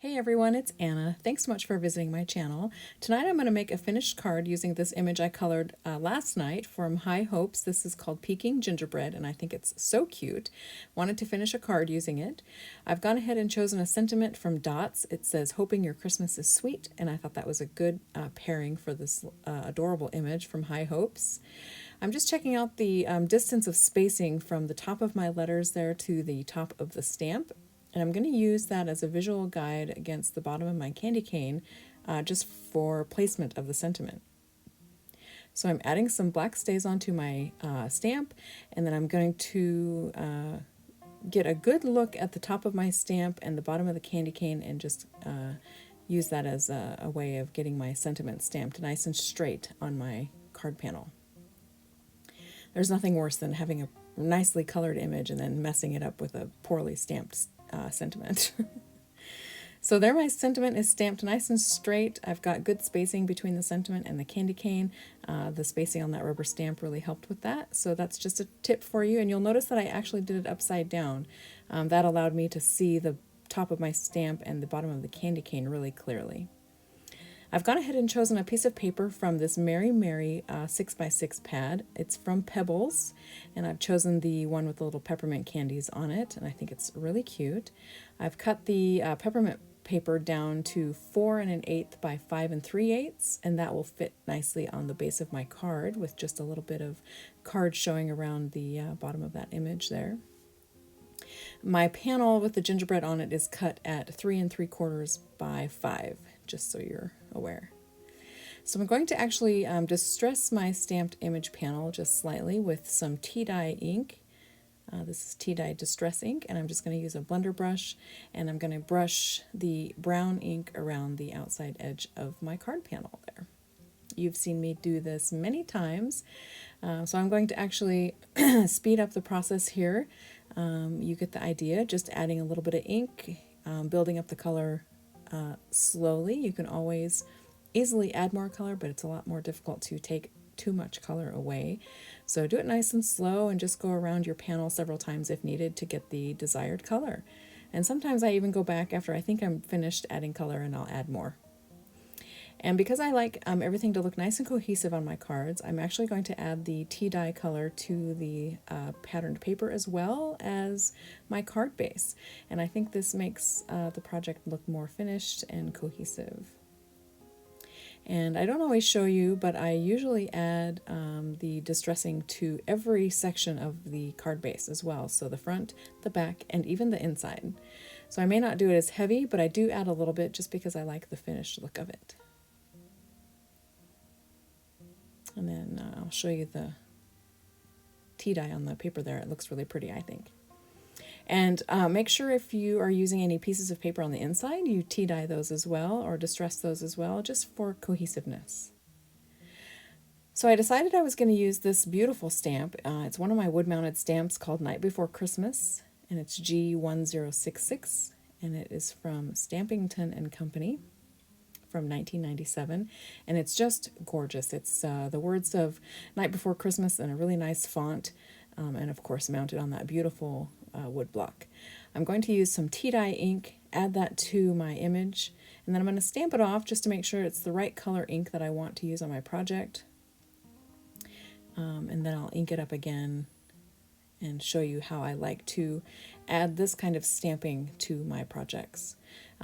Hey everyone, it's Anna. Thanks so much for visiting my channel. Tonight I'm going to make a finished card using this image I colored last night from High Hopes. This is called Peking Gingerbread and I think it's so cute. Wanted to finish a card using it. I've gone ahead and chosen a sentiment from Dots. It says, "Hoping your Christmas is sweet," and I thought that was a good pairing for this adorable image from High Hopes. I'm just checking out the distance of spacing from the top of my letters there to the top of the stamp. And I'm going to use that as a visual guide against the bottom of my candy cane just for placement of the sentiment. So I'm adding some black stays onto my stamp, and then I'm going to get a good look at the top of my stamp and the bottom of the candy cane and just use that as a way of getting my sentiment stamped nice and straight on my card panel. There's nothing worse than having a nicely colored image and then messing it up with a poorly stamped sentiment. So there my sentiment is stamped nice and straight. I've got good spacing between the sentiment and the candy cane. The spacing on that rubber stamp really helped with that. So that's just a tip for you. And you'll notice that I actually did it upside down. That allowed me to see the top of my stamp and the bottom of the candy cane really clearly. I've gone ahead and chosen a piece of paper from this Mary Mary 6x6 pad. It's from Pebbles, and I've chosen the one with the little peppermint candies on it, and I think it's really cute. I've cut the peppermint paper down to 4 1/8 by 5 3/8, and that will fit nicely on the base of my card with just a little bit of card showing around the bottom of that image there. My panel with the gingerbread on it is cut at 3 3/4 by 5, just so you're aware. So I'm going to actually distress my stamped image panel just slightly with some tea dye ink. This is tea dye distress ink, and I'm just going to use a blender brush, and I'm going to brush the brown ink around the outside edge of my card panel there. You've seen me do this many times, so I'm going to actually speed up the process here. You get the idea, just adding a little bit of ink, building up the color slowly. You can always easily add more color, but it's a lot more difficult to take too much color away. So do it nice and slow and just go around your panel several times if needed to get the desired color. And sometimes I even go back after I think I'm finished adding color and I'll add more. And because I like everything to look nice and cohesive on my cards, I'm actually going to add the tea dye color to the patterned paper as well as my card base. And I think this makes the project look more finished and cohesive. And I don't always show you, but I usually add the distressing to every section of the card base as well. So the front, the back, and even the inside. So I may not do it as heavy, but I do add a little bit just because I like the finished look of it. And then I'll show you the tea dye on the paper there. It looks really pretty, I think. And make sure if you are using any pieces of paper on the inside, you tea dye those as well or distress those as well, just for cohesiveness. So I decided I was going to use this beautiful stamp. It's one of my wood-mounted stamps called Night Before Christmas, and it's G1066, and it is from Stampington and Company from 1997, and it's just gorgeous. It's the words of Night Before Christmas in a really nice font, and of course mounted on that beautiful wood block. I'm going to use some tea dye ink, add that to my image, and then I'm going to stamp it off just to make sure it's the right color ink that I want to use on my project. And then I'll ink it up again and show you how I like to add this kind of stamping to my projects.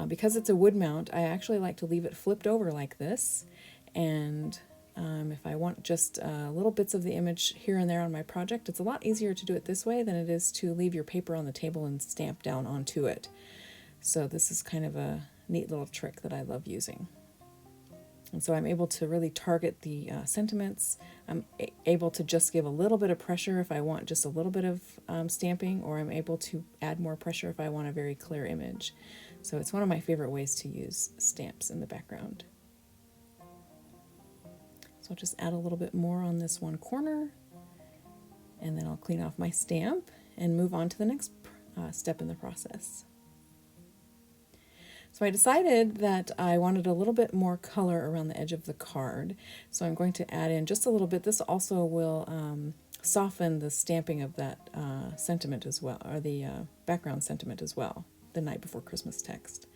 Because it's a wood mount, I actually like to leave it flipped over like this, and if I want just little bits of the image here and there on my project, it's a lot easier to do it this way than it is to leave your paper on the table and stamp down onto it. So this is kind of a neat little trick that I love using. And so I'm able to really target the sentiments. I'm able to just give a little bit of pressure if I want just a little bit of stamping, or I'm able to add more pressure if I want a very clear image. So it's one of my favorite ways to use stamps in the background. So I'll just add a little bit more on this one corner, and then I'll clean off my stamp and move on to the next step in the process. So I decided that I wanted a little bit more color around the edge of the card, so I'm going to add in just a little bit. This also will soften the stamping of that sentiment as well, or the background sentiment as well, the Night Before Christmas text.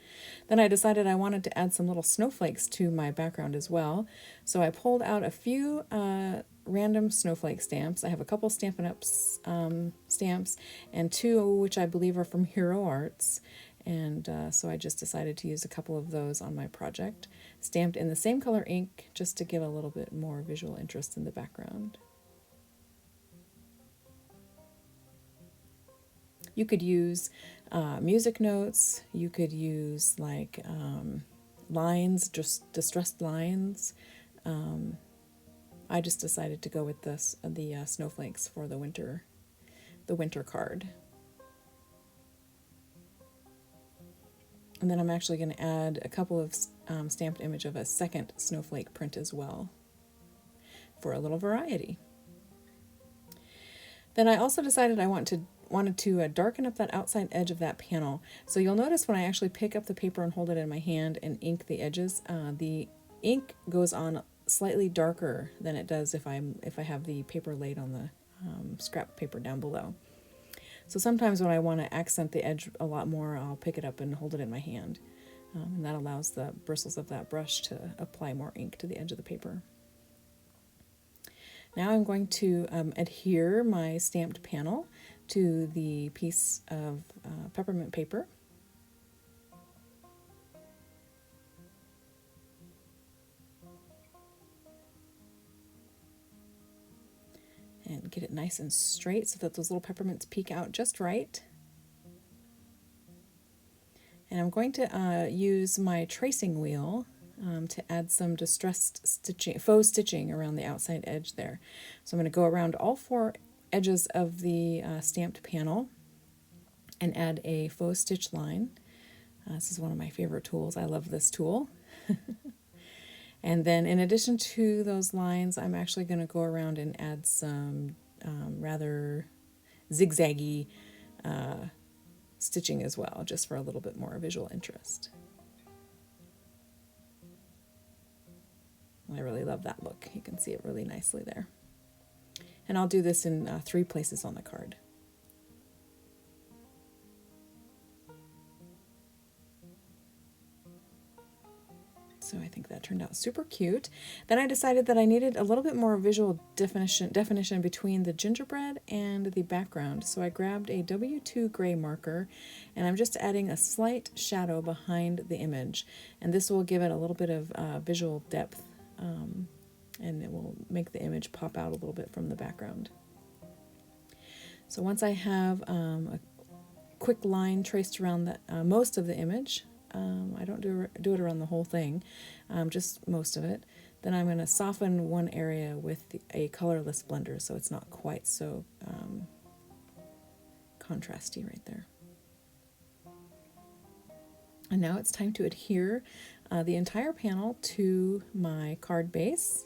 Then I decided I wanted to add some little snowflakes to my background as well. So I pulled out a few random snowflake stamps. I have a couple Stampin' Up! Stamps and two which I believe are from Hero Arts. And so I just decided to use a couple of those on my project, stamped in the same color ink just to give a little bit more visual interest in the background. You could use music notes, you could use like lines, just distressed lines. I just decided to go with the snowflakes for the winter card. And then I'm actually going to add a couple of stamped image of a second snowflake print as well for a little variety. Then I also decided I wanted to darken up that outside edge of that panel. So you'll notice when I actually pick up the paper and hold it in my hand and ink the edges, the ink goes on slightly darker than it does if I have the paper laid on the scrap paper down below. So sometimes when I want to accent the edge a lot more, I'll pick it up and hold it in my hand. And that allows the bristles of that brush to apply more ink to the edge of the paper. Now I'm going to adhere my stamped panel to the piece of peppermint paper. And get it nice and straight so that those little peppermints peek out just right. And I'm going to use my tracing wheel to add some distressed stitching, faux stitching around the outside edge there. So I'm going to go around all four edges of the stamped panel and add a faux stitch line. This is one of my favorite tools. I love this tool. And then in addition to those lines, I'm actually going to go around and add some rather zigzaggy stitching as well, just for a little bit more visual interest. I really love that look. You can see it really nicely there. And I'll do this in 3 places on the card. So I think that turned out super cute. Then I decided that I needed a little bit more visual definition between the gingerbread and the background. So I grabbed a W2 gray marker and I'm just adding a slight shadow behind the image. And this will give it a little bit of visual depth and it will make the image pop out a little bit from the background. So once I have a quick line traced around most of the image, I don't do it around the whole thing, just most of it. Then I'm going to soften one area with a colorless blender so it's not quite so contrasty right there. And now it's time to adhere the entire panel to my card base.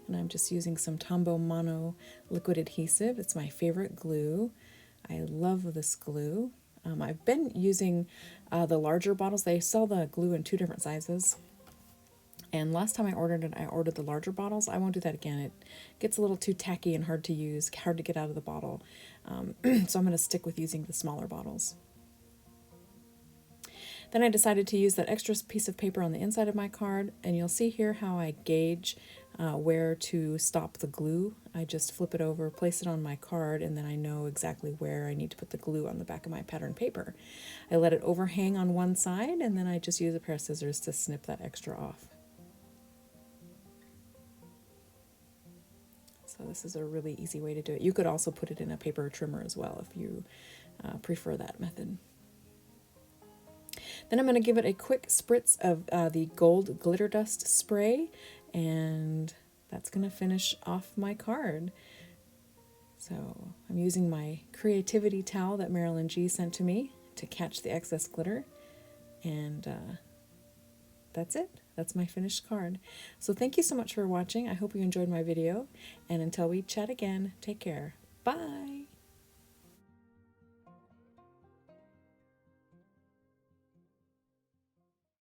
And I'm just using some Tombow Mono liquid adhesive. It's my favorite glue. I love this glue. I've been using the larger bottles. They sell the glue in 2 different sizes. And last time I ordered it, I ordered the larger bottles. I won't do that again. It gets a little too tacky and hard to use, hard to get out of the bottle. So I'm going to stick with using the smaller bottles. Then I decided to use that extra piece of paper on the inside of my card, and you'll see here how I gauge where to stop the glue. I just flip it over, place it on my card, and then I know exactly where I need to put the glue on the back of my pattern paper. I let it overhang on one side, and then I just use a pair of scissors to snip that extra off. So this is a really easy way to do it. You could also put it in a paper trimmer as well if you prefer that method. Then I'm going to give it a quick spritz of the gold glitter dust spray, and that's going to finish off my card. So I'm using my creativity towel that Marilyn G sent to me to catch the excess glitter, and that's it. That's my finished card. So thank you so much for watching. I hope you enjoyed my video, and until we chat again, take care. Bye!